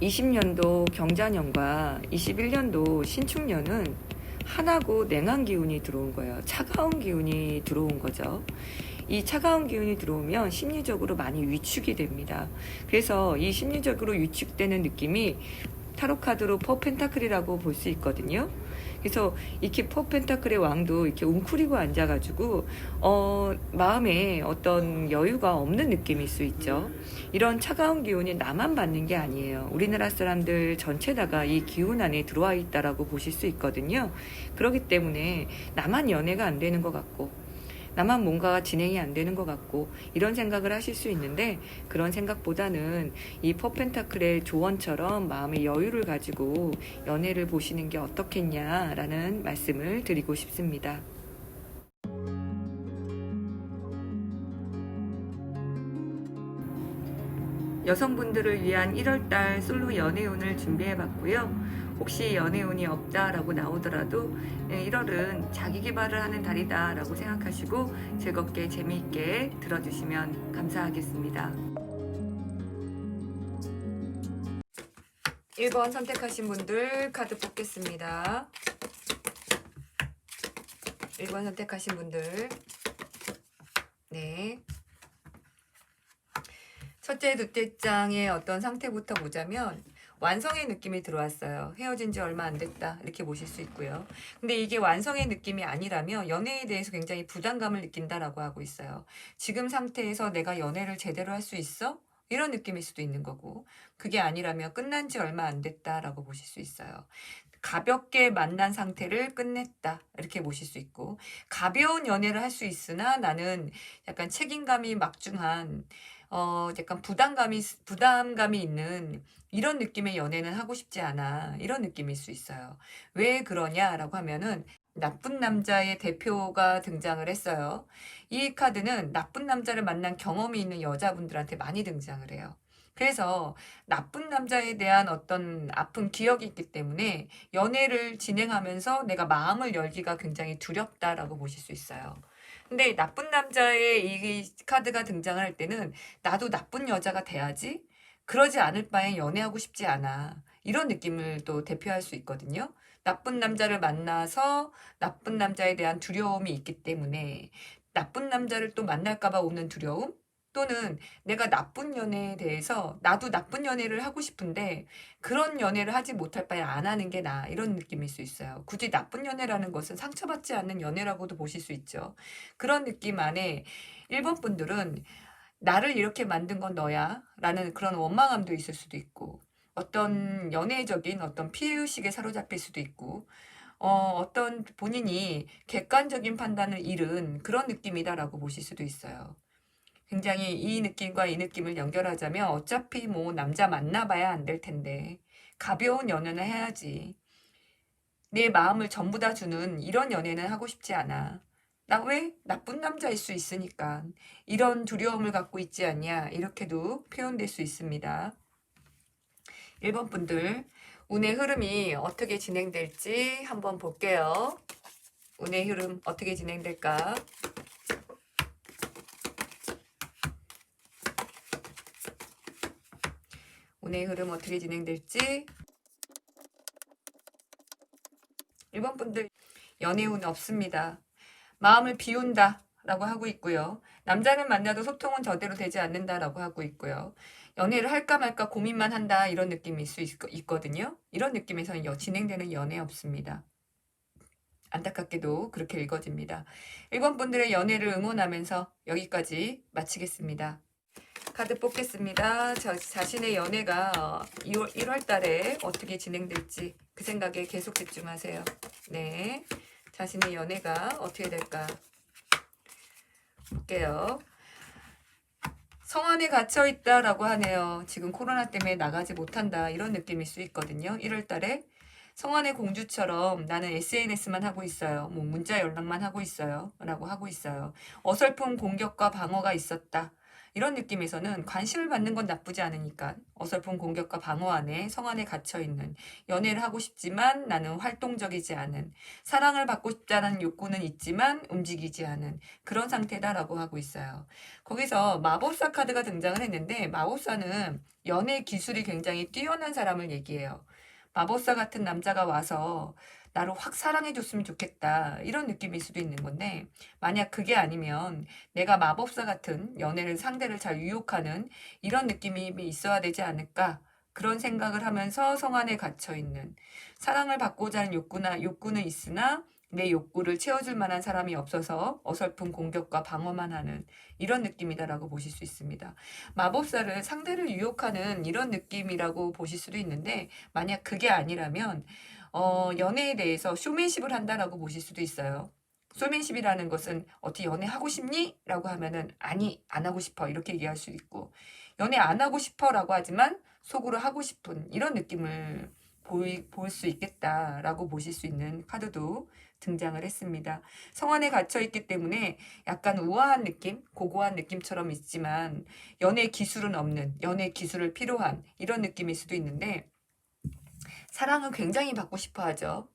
20년도 경자년과 21년도 신축년은 한하고 냉한 기운이 들어온 거예요. 차가운 기운이 들어온 거죠. 이 차가운 기운이 들어오면 심리적으로 많이 위축이 됩니다. 그래서 이 심리적으로 위축되는 느낌이 타로카드로 퍼펜타클이라고 볼 수 있거든요. 그래서 이렇게 퍼펜타클의 왕도 이렇게 웅크리고 앉아가지고 마음에 어떤 여유가 없는 느낌일 수 있죠. 이런 차가운 기운이 나만 받는 게 아니에요. 우리나라 사람들 전체다가 이 기운 안에 들어와 있다라고 보실 수 있거든요. 그렇기 때문에 나만 연애가 안 되는 것 같고 나만 뭔가 진행이 안 되는 것 같고 이런 생각을 하실 수 있는데, 그런 생각보다는 이 퍼펜타클의 조언처럼 마음의 여유를 가지고 연애를 보시는 게 어떻겠냐라는 말씀을 드리고 싶습니다. 여성분들을 위한 1월달 솔로 연애운을 준비해봤고요. 혹시 연애운이 없다라고 나오더라도 1월은 자기 개발을 하는 달이다라고 생각하시고 즐겁게 재미있게 들어주시면 감사하겠습니다. 1번 선택하신 분들 카드 뽑겠습니다. 1번 선택하신 분들, 네. 첫째, 둘째 장의 어떤 상태부터 보자면 완성의 느낌이 들어왔어요. 헤어진 지 얼마 안 됐다, 이렇게 보실 수 있고요. 근데 이게 완성의 느낌이 아니라면 연애에 대해서 굉장히 부담감을 느낀다라고 하고 있어요. 지금 상태에서 내가 연애를 제대로 할 수 있어? 이런 느낌일 수도 있는 거고, 그게 아니라면 끝난 지 얼마 안 됐다라고 보실 수 있어요. 가볍게 만난 상태를 끝냈다, 이렇게 보실 수 있고, 가벼운 연애를 할 수 있으나 나는 약간 책임감이 막중한 약간 부담감이 있는 이런 느낌의 연애는 하고 싶지 않아, 이런 느낌일 수 있어요. 왜 그러냐라고 하면은 나쁜 남자의 대표가 등장을 했어요. 이 카드는 나쁜 남자를 만난 경험이 있는 여자분들한테 많이 등장을 해요. 그래서 나쁜 남자에 대한 어떤 아픈 기억이 있기 때문에 연애를 진행하면서 내가 마음을 열기가 굉장히 두렵다라고 보실 수 있어요. 근데 나쁜 남자의 이 카드가 등장할 때는 나도 나쁜 여자가 돼야지, 그러지 않을 바엔 연애하고 싶지 않아, 이런 느낌을 또 대표할 수 있거든요. 나쁜 남자를 만나서 나쁜 남자에 대한 두려움이 있기 때문에 나쁜 남자를 또 만날까 봐 오는 두려움, 또는 내가 나쁜 연애에 대해서 나도 나쁜 연애를 하고 싶은데 그런 연애를 하지 못할 바에 안 하는 게 나아, 이런 느낌일 수 있어요. 굳이 나쁜 연애라는 것은 상처받지 않는 연애라고도 보실 수 있죠. 그런 느낌 안에 1번 분들은 나를 이렇게 만든 건 너야 라는 그런 원망함도 있을 수도 있고, 어떤 연애적인 어떤 피해의식에 사로잡힐 수도 있고, 어떤 본인이 객관적인 판단을 잃은 그런 느낌이다라고 보실 수도 있어요. 굉장히 이 느낌과 이 느낌을 연결하자면 어차피 뭐 남자 만나봐야 안 될 텐데 가벼운 연애는 해야지, 내 마음을 전부 다 주는 이런 연애는 하고 싶지 않아, 나 왜? 나쁜 남자일 수 있으니까 이런 두려움을 갖고 있지 않냐, 이렇게도 표현될 수 있습니다. 1번 분들 운의 흐름이 어떻게 진행될지 한번 볼게요. 운의 흐름 어떻게 진행될까? 운의 흐름 어떻게 진행될지. 1번 분들 연애운 없습니다. 마음을 비운다 라고 하고 있고요. 남자를 만나도 소통은 저대로 되지 않는다라고 하고 있고요. 연애를 할까 말까 고민만 한다, 이런 느낌일 수 있거든요. 이런 느낌에서는 진행되는 연애 없습니다. 안타깝게도 그렇게 읽어집니다. 1번 분들의 연애를 응원하면서 여기까지 마치겠습니다. 카드 뽑겠습니다. 자신의 연애가 1월 달에 어떻게 진행될지 그 생각에 계속 집중하세요. 네, 자신의 연애가 어떻게 될까 볼게요. 성 안에 갇혀 있다라고 하네요. 지금 코로나 때문에 나가지 못한다, 이런 느낌일 수 있거든요. 1월 달에 성안의 공주처럼 나는 SNS만 하고 있어요, 뭐 문자 연락만 하고 있어요 라고 하고 있어요. 어설픈 공격과 방어가 있었다, 이런 느낌에서는 관심을 받는 건 나쁘지 않으니까 어설픈 공격과 방어 안에 성 안에 갇혀있는, 연애를 하고 싶지만 나는 활동적이지 않은, 사랑을 받고 싶다는 욕구는 있지만 움직이지 않은 그런 상태다라고 하고 있어요. 거기서 마법사 카드가 등장을 했는데, 마법사는 연애 기술이 굉장히 뛰어난 사람을 얘기해요. 마법사 같은 남자가 와서 나를 확 사랑해줬으면 좋겠다, 이런 느낌일 수도 있는 건데, 만약 그게 아니면 내가 마법사 같은 연애를 상대를 잘 유혹하는 이런 느낌이 있어야 되지 않을까, 그런 생각을 하면서 성 안에 갇혀 있는, 사랑을 받고자 하는 욕구는 있으나 내 욕구를 채워줄 만한 사람이 없어서 어설픈 공격과 방어만 하는 이런 느낌이다라고 보실 수 있습니다. 마법사를 상대를 유혹하는 이런 느낌이라고 보실 수도 있는데, 만약 그게 아니라면 연애에 대해서 쇼맨십을 한다라고 보실 수도 있어요. 쇼맨십이라는 것은 어떻게 연애하고 싶니? 라고 하면은 아니, 안 하고 싶어, 이렇게 얘기할 수 있고, 연애 안 하고 싶어 라고 하지만 속으로 하고 싶은 이런 느낌을 볼 수 있겠다라고 보실 수 있는 카드도 등장을 했습니다. 성 안에 갇혀 있기 때문에 약간 우아한 느낌, 고고한 느낌처럼 있지만 연애 기술은 없는, 연애 기술을 필요한 이런 느낌일 수도 있는데, 사랑은 굉장히 받고 싶어 하죠.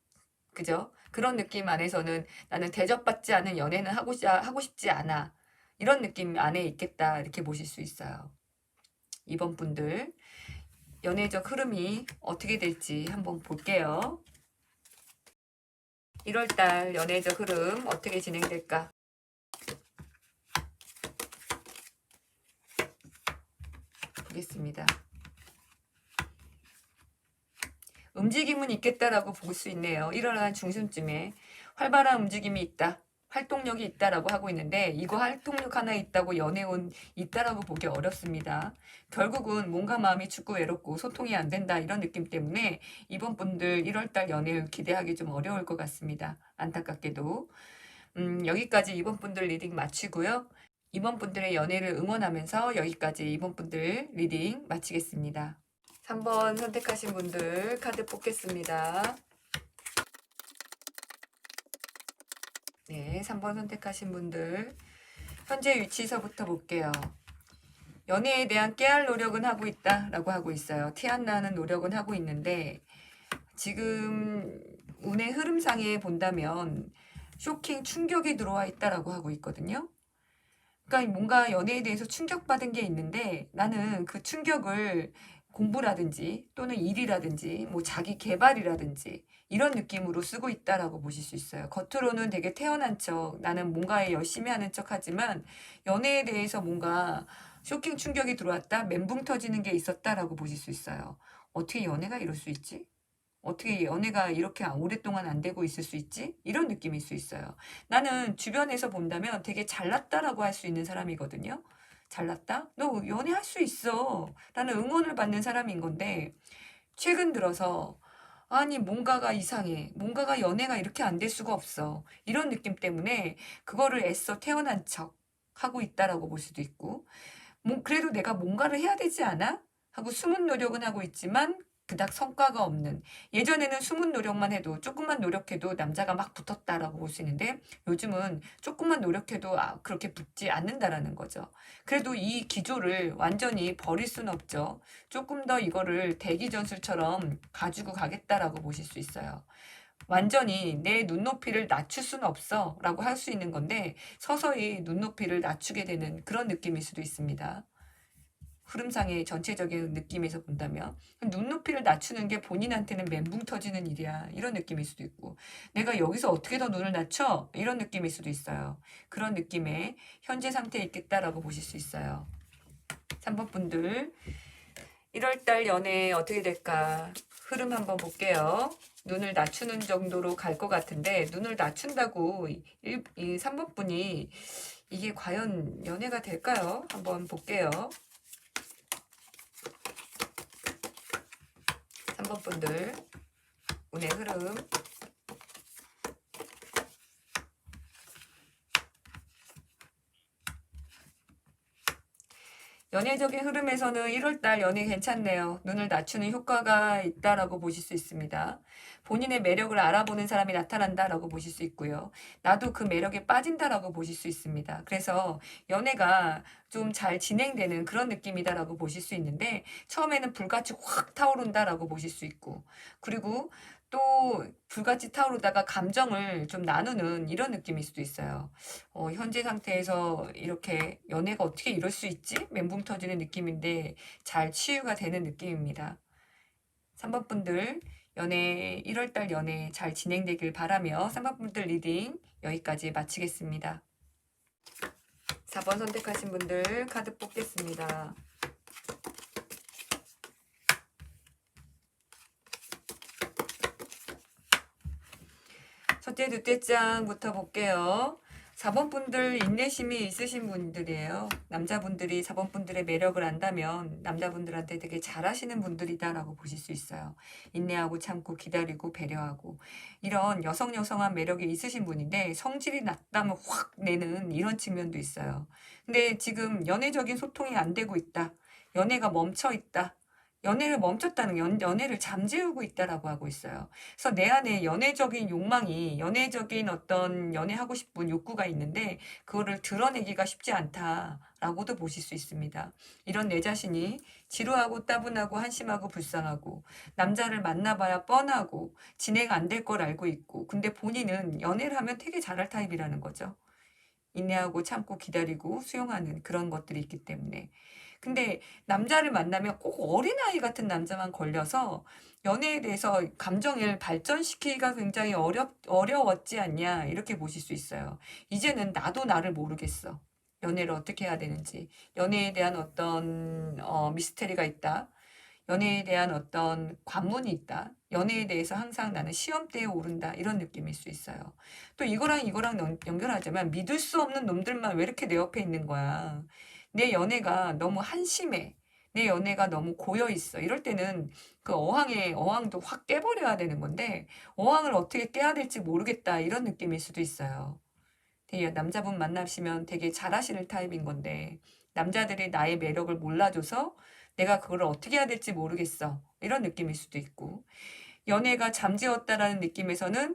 그죠? 그런 느낌 안에서는 나는 대접받지 않은 연애는 하고 싶지 않아, 이런 느낌 안에 있겠다, 이렇게 보실 수 있어요. 이번 분들 연애적 흐름이 어떻게 될지 한번 볼게요. 1월달 연애적 흐름 어떻게 진행될까 보겠습니다. 움직임은 있겠다라고 볼 수 있네요. 1월 한 중순쯤에 활발한 움직임이 있다, 활동력이 있다라고 하고 있는데, 이거 활동력 하나 있다고 연애운 있다라고 보기 어렵습니다. 결국은 몸과 마음이 춥고 외롭고 소통이 안 된다, 이런 느낌 때문에 이번 분들 1월달 연애를 기대하기 좀 어려울 것 같습니다. 안타깝게도. 여기까지 이번 분들 리딩 마치고요. 이번 분들의 연애를 응원하면서 여기까지 이번 분들 리딩 마치겠습니다. 3번 선택하신 분들 카드 뽑겠습니다. 네, 3번 선택하신 분들 현재 위치서부터 볼게요. 연애에 대한 깨알 노력은 하고 있다라고 하고 있어요. 티 안 나는 노력은 하고 있는데, 지금 운의 흐름상에 본다면 쇼킹 충격이 들어와 있다라고 하고 있거든요. 그러니까 뭔가 연애에 대해서 충격받은 게 있는데, 나는 그 충격을 공부라든지 또는 일이라든지 뭐 자기 개발이라든지 이런 느낌으로 쓰고 있다라고 보실 수 있어요. 겉으로는 되게 태어난 척, 나는 뭔가에 열심히 하는 척 하지만 연애에 대해서 뭔가 쇼킹 충격이 들어왔다, 멘붕 터지는 게 있었다라고 보실 수 있어요. 어떻게 연애가 이럴 수 있지? 어떻게 연애가 이렇게 오랫동안 안 되고 있을 수 있지? 이런 느낌일 수 있어요. 나는 주변에서 본다면 되게 잘났다라고 할 수 있는 사람이거든요. 잘났다? 너 연애할 수 있어, 라는 응원을 받는 사람인 건데, 최근 들어서 아니 뭔가가 이상해, 뭔가가 연애가 이렇게 안 될 수가 없어, 이런 느낌 때문에 그거를 애써 태어난 척 하고 있다라고 볼 수도 있고, 뭐 그래도 내가 뭔가를 해야 되지 않아? 하고 숨은 노력은 하고 있지만 그닥 성과가 없는, 예전에는 숨은 노력만 해도, 조금만 노력해도 남자가 막 붙었다라고 볼 수 있는데, 요즘은 조금만 노력해도 그렇게 붙지 않는다라는 거죠. 그래도 이 기조를 완전히 버릴 수는 없죠. 조금 더 이거를 대기 전술처럼 가지고 가겠다라고 보실 수 있어요. 완전히 내 눈높이를 낮출 수는 없어 라고 할 수 있는 건데, 서서히 눈높이를 낮추게 되는 그런 느낌일 수도 있습니다. 흐름상의 전체적인 느낌에서 본다면 눈높이를 낮추는 게 본인한테는 멘붕 터지는 일이야, 이런 느낌일 수도 있고, 내가 여기서 어떻게 더 눈을 낮춰, 이런 느낌일 수도 있어요. 그런 느낌의 현재 상태에 있겠다라고 보실 수 있어요. 3번 분들 1월달 연애 어떻게 될까 흐름 한번 볼게요. 눈을 낮추는 정도로 갈 것 같은데, 눈을 낮춘다고 이 3번 분이 이게 과연 연애가 될까요? 한번 볼게요. 3번 분들 운의 흐름. 연애적인 흐름에서는 1월달 연애 괜찮네요. 눈을 낮추는 효과가 있다라고 보실 수 있습니다. 본인의 매력을 알아보는 사람이 나타난다라고 보실 수 있고요. 나도 그 매력에 빠진다라고 보실 수 있습니다. 그래서 연애가 좀 잘 진행되는 그런 느낌이다라고 보실 수 있는데 처음에는 불같이 확 타오른다라고 보실 수 있고 그리고 또 불같이 타오르다가 감정을 좀 나누는 이런 느낌일 수도 있어요. 현재 상태에서 이렇게 연애가 어떻게 이럴 수 있지? 멘붕 터지는 느낌인데 잘 치유가 되는 느낌입니다. 3번 분들 연애 1월달 연애 잘 진행되길 바라며 3번 분들 리딩 여기까지 마치겠습니다. 4번 선택하신 분들 카드 뽑겠습니다. 첫째, 둘째 장부터 볼게요. 4번 분들 인내심이 있으신 분들이에요. 남자분들이 4번 분들의 매력을 안다면 남자분들한테 되게 잘하시는 분들이다라고 보실 수 있어요. 인내하고 참고 기다리고 배려하고 이런 여성한 매력이 있으신 분인데 성질이 낮다면 확 내는 이런 측면도 있어요. 근데 지금 연애적인 소통이 안 되고 있다. 연애가 멈춰 있다. 연애를 멈췄다는 연애를 잠재우고 있다라고 하고 있어요. 그래서 내 안에 연애적인 욕망이 연애적인 어떤 연애하고 싶은 욕구가 있는데 그거를 드러내기가 쉽지 않다라고도 보실 수 있습니다. 이런 내 자신이 지루하고 따분하고 한심하고 불쌍하고 남자를 만나봐야 뻔하고 진행 안 될 걸 알고 있고 근데 본인은 연애를 하면 되게 잘할 타입이라는 거죠. 인내하고 참고 기다리고 수용하는 그런 것들이 있기 때문에. 근데 남자를 만나면 꼭 어린아이 같은 남자만 걸려서 연애에 대해서 감정을 발전시키기가 굉장히 어려웠지 않냐 이렇게 보실 수 있어요. 이제는 나도 나를 모르겠어. 연애를 어떻게 해야 되는지. 연애에 대한 어떤 미스테리가 있다. 연애에 대한 어떤 관문이 있다. 연애에 대해서 항상 나는 시험대에 오른다. 이런 느낌일 수 있어요. 또 이거랑 연결하자면 믿을 수 없는 놈들만 왜 이렇게 내 옆에 있는 거야. 내 연애가 너무 한심해. 내 연애가 너무 고여있어. 이럴 때는 그 어항도 확 깨버려야 되는 건데 어항을 어떻게 깨야 될지 모르겠다. 이런 느낌일 수도 있어요. 되게 남자분 만나시면 되게 잘하시는 타입인 건데 남자들이 나의 매력을 몰라줘서 내가 그걸 어떻게 해야 될지 모르겠어. 이런 느낌일 수도 있고 연애가 잠재웠다라는 느낌에서는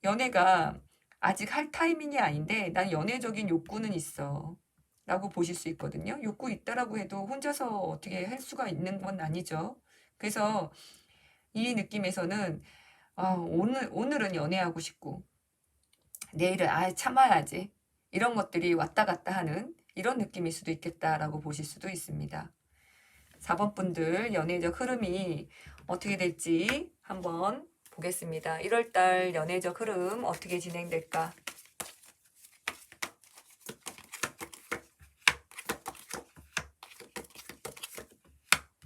연애가 아직 할 타이밍이 아닌데 난 연애적인 욕구는 있어. 라고 보실 수 있거든요. 욕구 있다라고 해도 혼자서 어떻게 할 수가 있는 건 아니죠. 그래서 이 느낌에서는 오늘은 연애하고 싶고 내일은 참아야지. 이런 것들이 왔다 갔다 하는 이런 느낌일 수도 있겠다라고 보실 수도 있습니다. 4번 분들 연애적 흐름이 어떻게 될지 한번 보겠습니다. 1월달 연애적 흐름 어떻게 진행될까?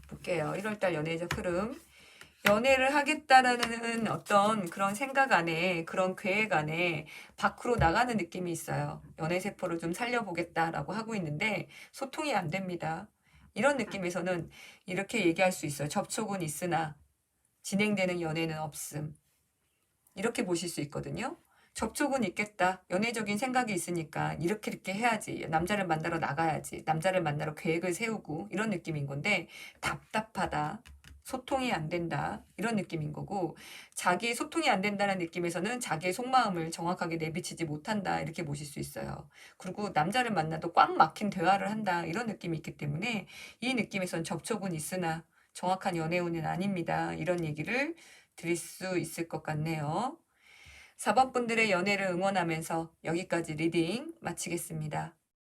볼게요. 1월달 연애적 흐름. 연애를 하겠다라는 어떤 그런 생각 안에 그런 계획 안에 밖으로 나가는 느낌이 있어요. 연애 세포를 좀 살려보겠다라고 하고 있는데 소통이 안 됩니다. 이런 느낌에서는 이렇게 얘기할 수 있어요. 접촉은 있으나 진행되는 연애는 없음. 이렇게 보실 수 있거든요. 접촉은 있겠다. 연애적인 생각이 있으니까 이렇게 해야지. 남자를 만나러 나가야지. 남자를 만나러 계획을 세우고 이런 느낌인 건데 답답하다. 소통이 안 된다. 이런 느낌인 거고 자기 소통이 안 된다는 느낌에서는 자기의 속마음을 정확하게 내비치지 못한다. 이렇게 보실 수 있어요. 그리고 남자를 만나도 꽉 막힌 대화를 한다. 이런 느낌이 있기 때문에 이 느낌에선 접촉은 있으나 정확한 연애운은 아닙니다. 이런 얘기를 드릴 수 있을 것 같네요. 4번 분들의 연애를 응원하면서 여기까지 리딩 마치겠습니다.